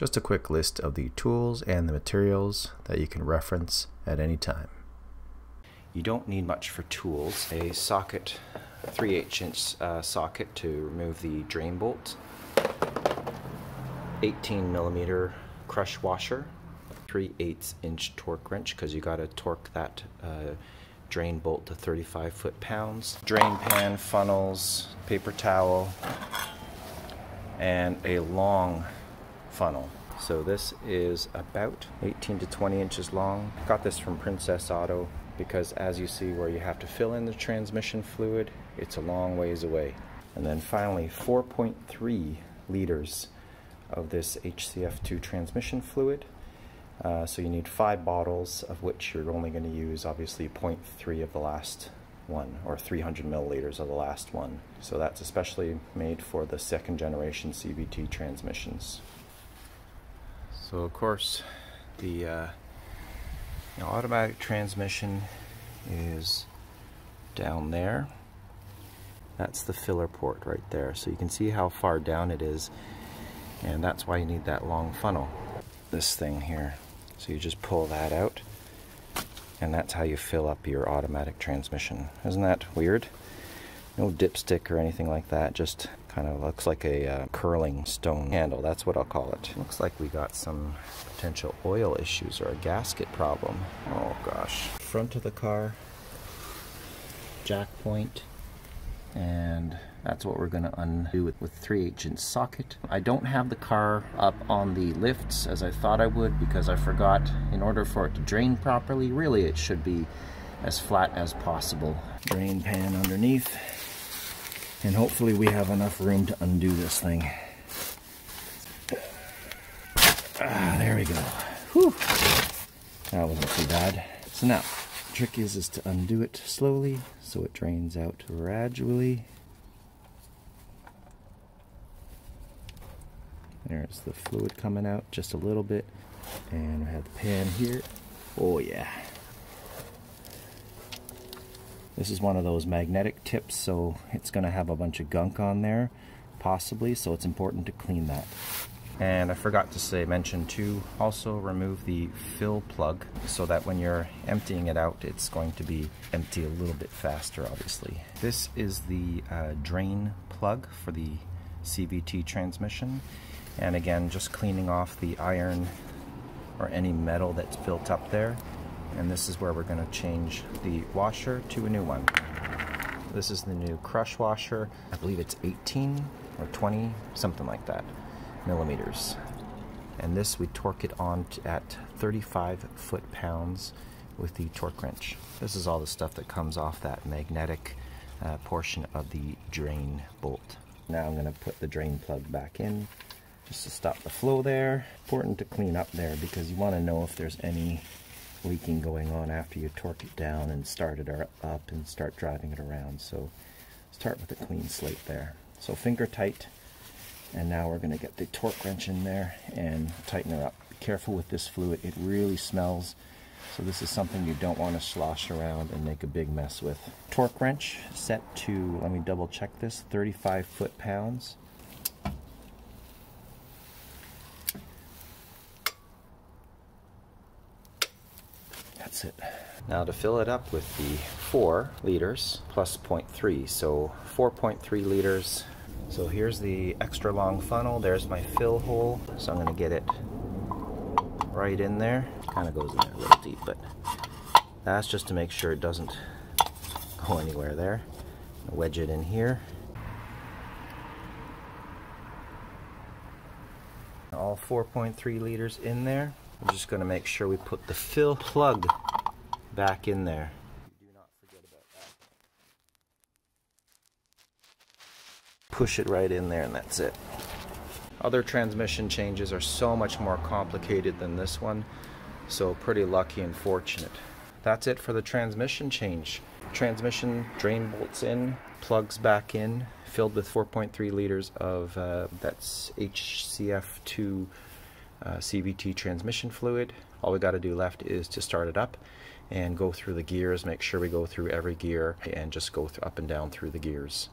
Just a quick list of the tools and the materials that you can reference at any time. You don't need much for tools. A socket, 3/8" socket to remove the drain bolt, 18mm crush washer, 3/8" torque wrench because you got to torque that drain bolt to 35 foot-pounds, drain pan, funnels, paper towel, and a long funnel. So this is about 18 to 20 inches long. Got this from Princess Auto because as you see where you have to fill in the transmission fluid, it's a long ways away. And then finally 4.3 liters of this HCF2 transmission fluid. So you need 5 bottles, of which you're only going to use obviously 0.3 of the last one, or 300 milliliters of the last one. So that's especially made for the second generation CVT transmissions. So of course the automatic transmission is down there. That's the filler port right there. So you can see how far down it is, and that's why you need that long funnel. This thing here. So you just pull that out, and that's how you fill up your automatic transmission. Isn't that weird? No dipstick or anything like that, just kind of looks like a curling stone handle. That's what I'll call it. Looks like we got some potential oil issues or a gasket problem. Oh gosh. Front of the car, jack point, and that's what we're going to undo with 3/8" socket. I don't have the car up on the lifts as I thought I would because I forgot, in order for it to drain properly, really it should be as flat as possible. Drain pan underneath, and hopefully we have enough room to undo this thing. There we go. Whew. That wasn't too bad. So now, the trick is to undo it slowly so it drains out gradually. There's the fluid coming out just a little bit, and I have the pan here. Oh yeah. This is one of those magnetic tips, so it's going to have a bunch of gunk on there, possibly, so it's important to clean that. And I forgot to mention too, also remove the fill plug so that when you're emptying it out, it's going to be empty a little bit faster, obviously. This is the drain plug for the CVT transmission. And again, just cleaning off the iron or any metal that's built up there. And this is where we're going to change the washer to a new one. This is the new crush washer. I believe it's 18 or 20, something like that, millimeters. And this we torque it on at 35 foot-pounds with the torque wrench. This is all the stuff that comes off that magnetic portion of the drain bolt. Now I'm going to put the drain plug back in, just to stop the flow there. Important to clean up there because you want to know if there's any leaking going on after you torque it down and start it up and start driving it around. So start with a clean slate there. So finger tight, and now we're going to get the torque wrench in there and tighten it up. Be careful with this fluid, it really smells. So this is something you don't want to slosh around and make a big mess with. Torque wrench set to, let me double check this, 35 foot-pounds. That's it. Now to fill it up with the 4 liters plus 0.3, so 4.3 liters. So here's the extra long funnel. There's my fill hole. So I'm going to get it right in there. Kind of goes in there a little deep, but that's just to make sure it doesn't go anywhere there. Wedge it in here. All 4.3 liters in there. I'm just going to make sure we put the fill plug back in there. Do not forget about that. Push it right in there and that's it. Other transmission changes are so much more complicated than this one, so pretty lucky and fortunate. That's it for the transmission change. Transmission drain bolts in, plugs back in, filled with 4.3 liters of that's HCF2 CVT transmission fluid. All we got to do left is to start it up and go through the gears, make sure we go through every gear and just go up and down through the gears.